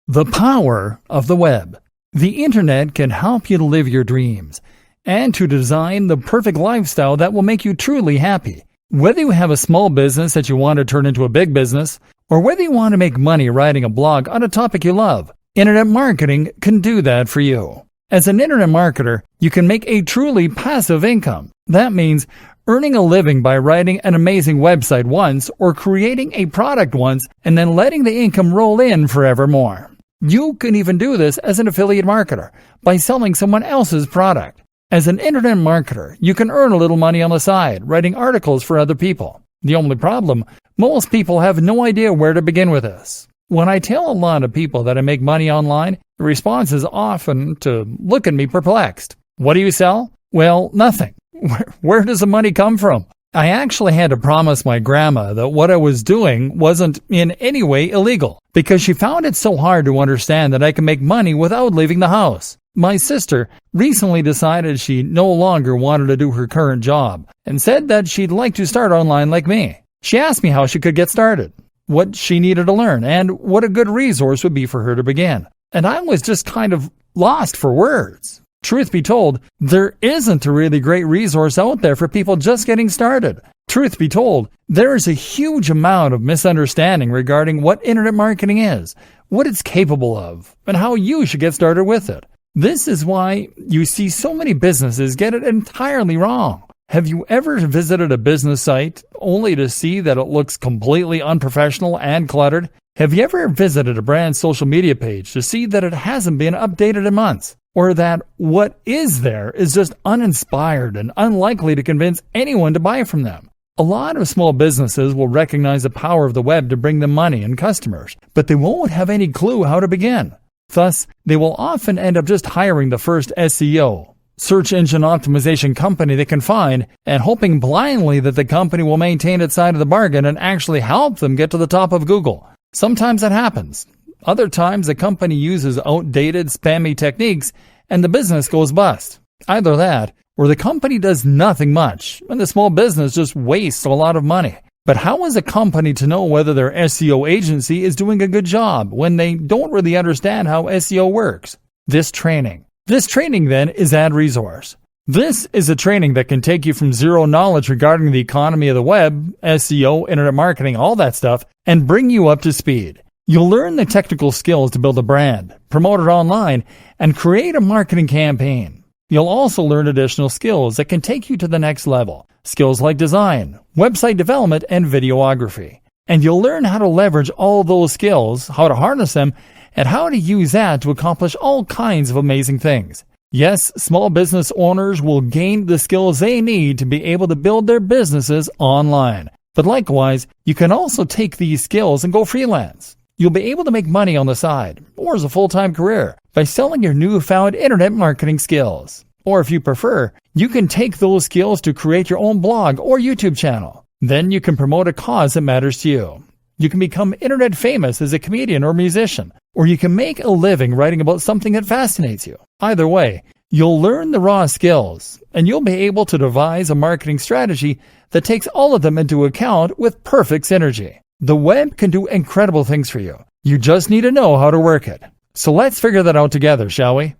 The power of the web. The internet can help you to live your dreams and to design the perfect lifestyle that will make you truly happy. Whether you have a small business that you want to turn into a big business, or whether you want to make money writing a blog on a topic you love, internet marketing can do that for you. As an internet marketer, you can make a truly passive income. That means earning a living by writing an amazing website once or creating a product once and then letting the income roll in forevermore. You can even do this as an affiliate marketer by selling someone else's product. As an internet marketer, you can earn a little money on the side, writing articles for other people. The only problem, most people have no idea where to begin with this. When I tell a lot of people that I make money online, the response is often to look at me perplexed. What do you sell? Well, nothing. Where does the money come from? I actually had to promise my grandma that what I was doing wasn't in any way illegal, because she found it so hard to understand that I can make money without leaving the house. My sister recently decided she no longer wanted to do her current job and said that she'd like to start online like me. She asked me how she could get started, what she needed to learn, and what a good resource would be for her to begin. And I was just kind of lost for words. Truth be told, there isn't a really great resource out there for people just getting started. Truth be told, there is a huge amount of misunderstanding regarding what internet marketing is, what it's capable of, and how you should get started with it. This is why you see so many businesses get it entirely wrong. Have you ever visited a business site only to see that it looks completely unprofessional and cluttered? Have you ever visited a brand's social media page to see that it hasn't been updated in months? Or that what is there is just uninspired and unlikely to convince anyone to buy from them? A lot of small businesses will recognize the power of the web to bring them money and customers, but they won't have any clue how to begin. Thus, they will often end up just hiring the first SEO, search engine optimization company they can find, and hoping blindly that the company will maintain its side of the bargain and actually help them get to the top of Google. Sometimes that happens. Other times, the company uses outdated, spammy techniques and the business goes bust. Either that, or the company does nothing much and the small business just wastes a lot of money. But how is a company to know whether their SEO agency is doing a good job when they don't really understand how SEO works? This training then is Ad Resource. This is a training that can take you from zero knowledge regarding the economy of the web, SEO, internet marketing, all that stuff, and bring you up to speed. You'll learn the technical skills to build a brand, promote it online, and create a marketing campaign. You'll also learn additional skills that can take you to the next level. Skills like design, website development, and videography. And you'll learn how to leverage all those skills, how to harness them, and how to use that to accomplish all kinds of amazing things. Yes, small business owners will gain the skills they need to be able to build their businesses online. But likewise, you can also take these skills and go freelance. You'll be able to make money on the side, or as a full-time career, by selling your newfound internet marketing skills. Or if you prefer, you can take those skills to create your own blog or YouTube channel. Then you can promote a cause that matters to you. You can become internet famous as a comedian or musician, or you can make a living writing about something that fascinates you. Either way, you'll learn the raw skills, and you'll be able to devise a marketing strategy that takes all of them into account with perfect synergy. The web can do incredible things for you. You just need to know how to work it. So let's figure that out together, shall we?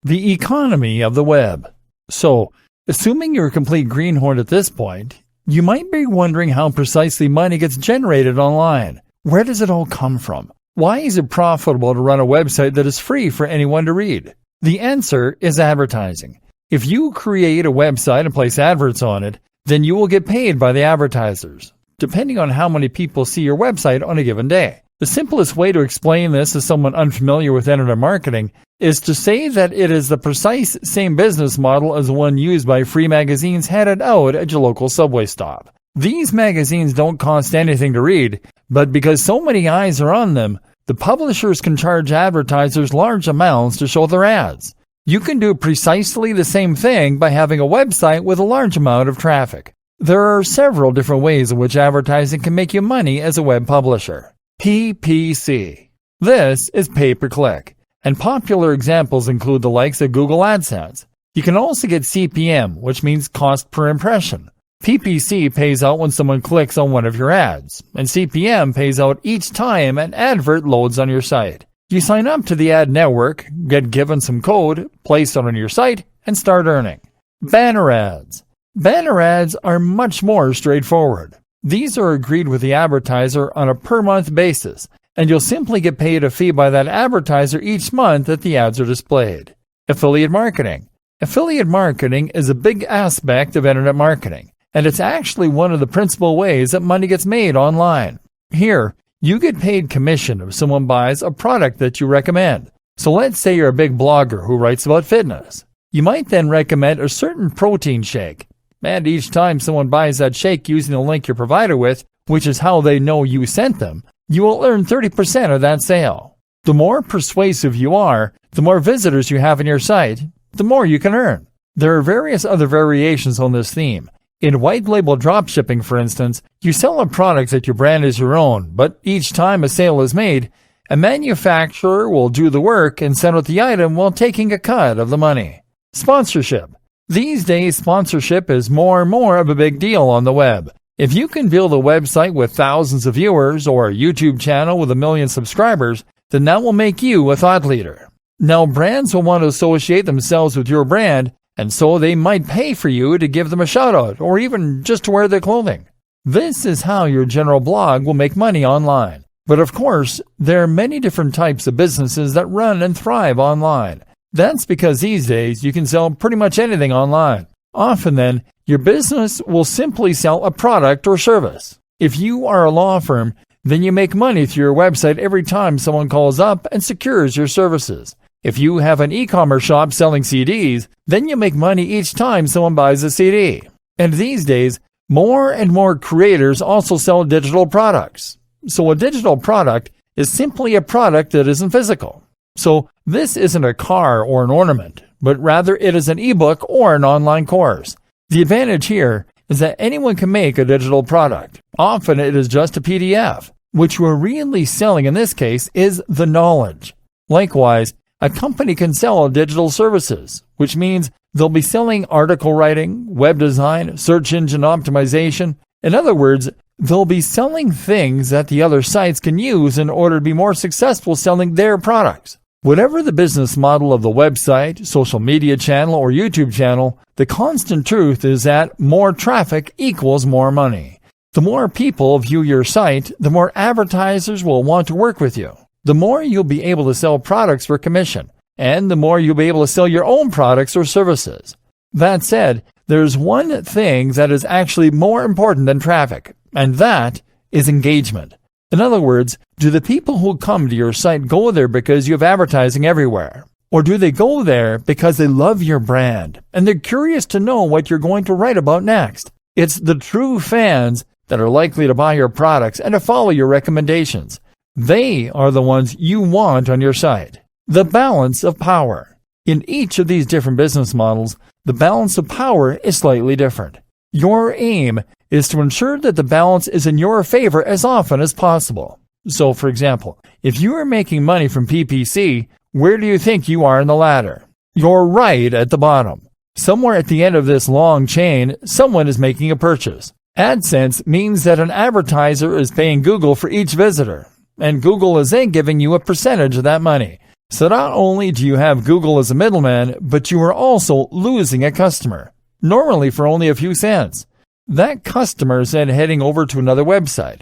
The economy of the web. So, assuming you're a complete greenhorn at this point, you might be wondering how precisely money gets generated online. Where does it all come from? Why is it profitable to run a website that is free for anyone to read? The answer is advertising. If you create a website and place adverts on it, then you will get paid by the advertisers, depending on how many people see your website on a given day. The simplest way to explain this to someone unfamiliar with internet marketing is to say that it is the precise same business model as the one used by free magazines handed out at your local subway stop. These magazines don't cost anything to read, but because so many eyes are on them, the publishers can charge advertisers large amounts to show their ads. You can do precisely the same thing by having a website with a large amount of traffic. There are several different ways in which advertising can make you money as a web publisher. PPC. This is pay-per-click, and popular examples include the likes of Google AdSense. You can also get CPM, which means cost per impression. PPC pays out when someone clicks on one of your ads, and CPM pays out each time an advert loads on your site. You sign up to the ad network, get given some code, place it on your site, and start earning. Banner ads. Banner ads are much more straightforward. These are agreed with the advertiser on a per-month basis, and you'll simply get paid a fee by that advertiser each month that the ads are displayed. Affiliate marketing. Affiliate marketing is a big aspect of internet marketing, and it's actually one of the principal ways that money gets made online. Here, you get paid commission if someone buys a product that you recommend. So let's say you're a big blogger who writes about fitness. You might then recommend a certain protein shake, and each time someone buys that shake using the link you're provided with, which is how they know you sent them, you will earn 30% of that sale. The more persuasive you are, the more visitors you have on your site, the more you can earn. There are various other variations on this theme. In white label dropshipping, for instance, you sell a product that you brand as your own, but each time a sale is made, a manufacturer will do the work and send out the item while taking a cut of the money. Sponsorship. These days, sponsorship is more and more of a big deal on the web. If you can build a website with thousands of viewers or a YouTube channel with 1 million subscribers, then that will make you a thought leader. Now, brands will want to associate themselves with your brand, and so they might pay for you to give them a shout-out or even just to wear their clothing. This is how your general blog will make money online. But of course, there are many different types of businesses that run and thrive online. That's because these days you can sell pretty much anything online. Often then, your business will simply sell a product or service. If you are a law firm, then you make money through your website every time someone calls up and secures your services. If you have an e-commerce shop selling CDs, then you make money each time someone buys a CD. And these days, more and more creators also sell digital products. So a digital product is simply a product that isn't physical. So this isn't a car or an ornament, but rather it is an ebook or an online course. The advantage here is that anyone can make a digital product. Often it is just a PDF. What you are really selling in this case is the knowledge. Likewise, a company can sell digital services, which means they'll be selling article writing, web design, search engine optimization. In other words, they'll be selling things that the other sites can use in order to be more successful selling their products. Whatever the business model of the website, social media channel, or YouTube channel, the constant truth is that more traffic equals more money. The more people view your site, the more advertisers will want to work with you. The more you'll be able to sell products for commission, and the more you'll be able to sell your own products or services. That said, there's one thing that is actually more important than traffic, and that is engagement. In other words, do the people who come to your site go there because you have advertising everywhere? Or do they go there because they love your brand and they're curious to know what you're going to write about next? It's the true fans that are likely to buy your products and to follow your recommendations. They are the ones you want on your site. The balance of power. In each of these different business models, the balance of power is slightly different. Your aim is to ensure that the balance is in your favor as often as possible. So, for example, if you are making money from PPC, where do you think you are in the ladder? You're right at the bottom. Somewhere at the end of this long chain, someone is making a purchase. AdSense means that an advertiser is paying Google for each visitor, and Google is then giving you a percentage of that money. So not only do you have Google as a middleman, but you are also losing a customer, normally for only a few cents. That customer is then heading over to another website,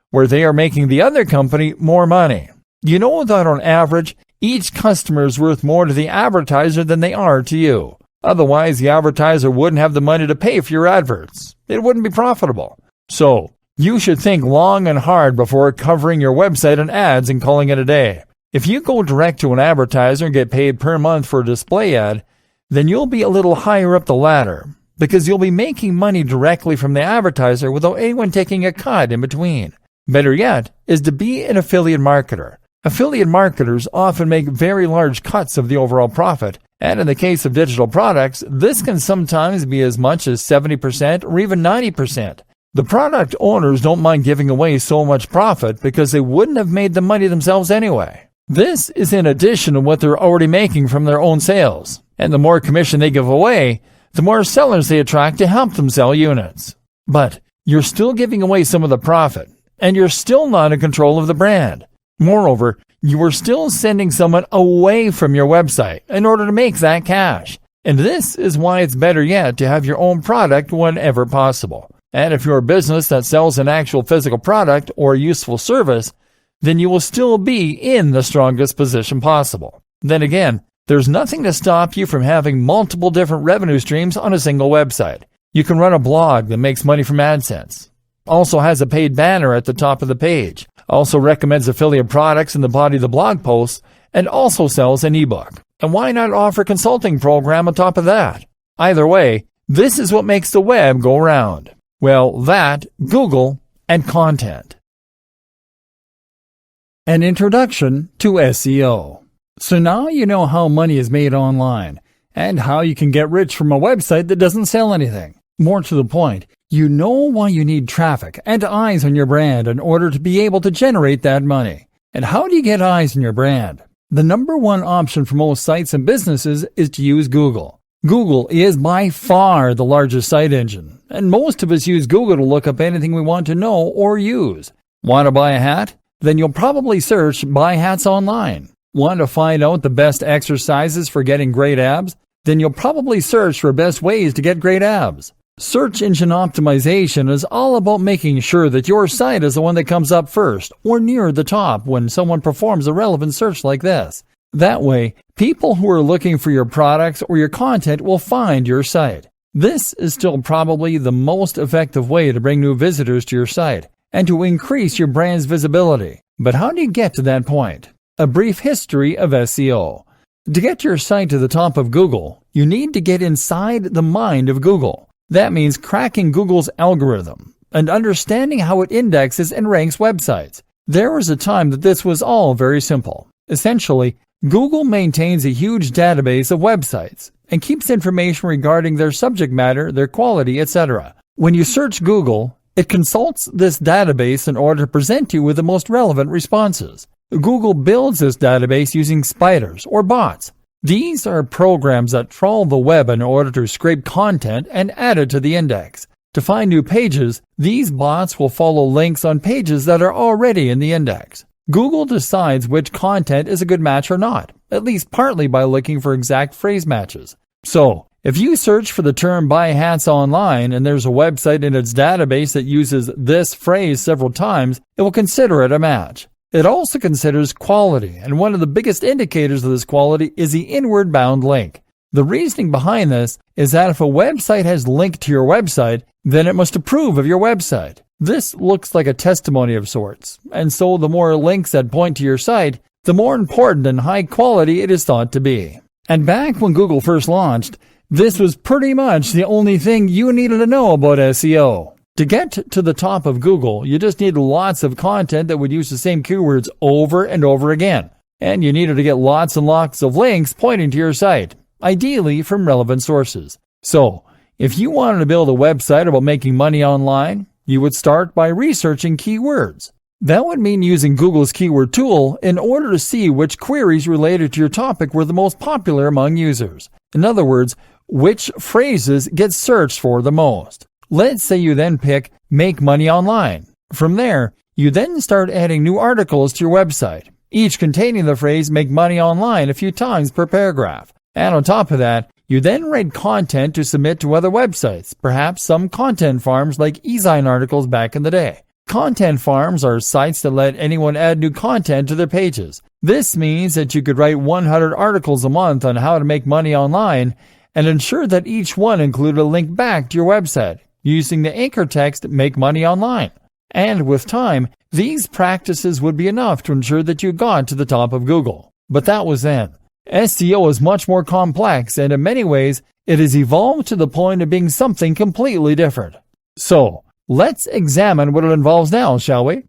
where they are making the other company more money. You know that on average, each customer is worth more to the advertiser than they are to you. Otherwise, the advertiser wouldn't have the money to pay for your adverts. It wouldn't be profitable. So, you should think long and hard before covering your website and ads and calling it a day. If you go direct to an advertiser and get paid per month for a display ad, then you'll be a little higher up the ladder, because you'll be making money directly from the advertiser without anyone taking a cut in between. Better yet is to be an affiliate marketer. Affiliate marketers often make very large cuts of the overall profit, and in the case of digital products, this can sometimes be as much as 70% or even 90%. The product owners don't mind giving away so much profit because they wouldn't have made the money themselves anyway. This is in addition to what they're already making from their own sales, and the more commission they give away, the more sellers they attract to help them sell units. But you're still giving away some of the profit, and you're still not in control of the brand. Moreover, you are still sending someone away from your website in order to make that cash. And this is why it's better yet to have your own product whenever possible. And if you're a business that sells an actual physical product or a useful service, then you will still be in the strongest position possible. Then again, there's nothing to stop you from having multiple different revenue streams on a single website. You can run a blog that makes money from AdSense, also has a paid banner at the top of the page, also recommends affiliate products in the body of the blog posts, and also sells an ebook. And why not offer a consulting program on top of that? Either way, this is what makes the web go round. Well, that, Google, and content. An introduction to SEO. So now you know how money is made online, and how you can get rich from a website that doesn't sell anything. More to the point, you know why you need traffic and eyes on your brand in order to be able to generate that money. And how do you get eyes on your brand? The number one option for most sites and businesses is to use Google. Google is by far the largest site engine, and most of us use Google to look up anything we want to know or use. Want to buy a hat? Then you'll probably search "buy hats" online. Want to find out the best exercises for getting great abs? Then you'll probably search for best ways to get great abs. Search engine optimization is all about making sure that your site is the one that comes up first or near the top when someone performs a relevant search like this. That way, people who are looking for your products or your content will find your site. This is still probably the most effective way to bring new visitors to your site and to increase your brand's visibility. But how do you get to that point? A brief history of SEO. To get your site to the top of Google, you need to get inside the mind of Google. That means cracking Google's algorithm and understanding how it indexes and ranks websites. There was a time that this was all very simple. Essentially, Google maintains a huge database of websites and keeps information regarding their subject matter, their quality, etc. When you search Google, it consults this database in order to present you with the most relevant responses. Google builds this database using spiders or bots. These are programs that trawl the web in order to scrape content and add it to the index. To find new pages, these bots will follow links on pages that are already in the index. Google decides which content is a good match or not, at least partly by looking for exact phrase matches. So, if you search for the term "buy hats" online and there's a website in its database that uses this phrase several times, it will consider it a match. It also considers quality, and one of the biggest indicators of this quality is the inward bound link. The reasoning behind this is that if a website has linked to your website, then it must approve of your website. This looks like a testimony of sorts, and so the more links that point to your site, the more important and high quality it is thought to be. And back when Google first launched, this was pretty much the only thing you needed to know about SEO. To get to the top of Google, you just needed lots of content that would use the same keywords over and over again. And you needed to get lots and lots of links pointing to your site, ideally from relevant sources. So, if you wanted to build a website about making money online, you would start by researching keywords. That would mean using Google's keyword tool in order to see which queries related to your topic were the most popular among users. In other words, which phrases get searched for the most. Let's say you then pick "make money online." From there, you then start adding new articles to your website, each containing the phrase "make money online" a few times per paragraph. And on top of that, you then write content to submit to other websites, perhaps some content farms like eZine articles back in the day. Content farms are sites that let anyone add new content to their pages. This means that you could write 100 articles a month on how to make money online and ensure that each one included a link back to your website, using the anchor text "make money online." And with time, these practices would be enough to ensure that you got to the top of Google. But that was then. SEO is much more complex, and in many ways, it has evolved to the point of being something completely different. So, let's examine what it involves now, shall we?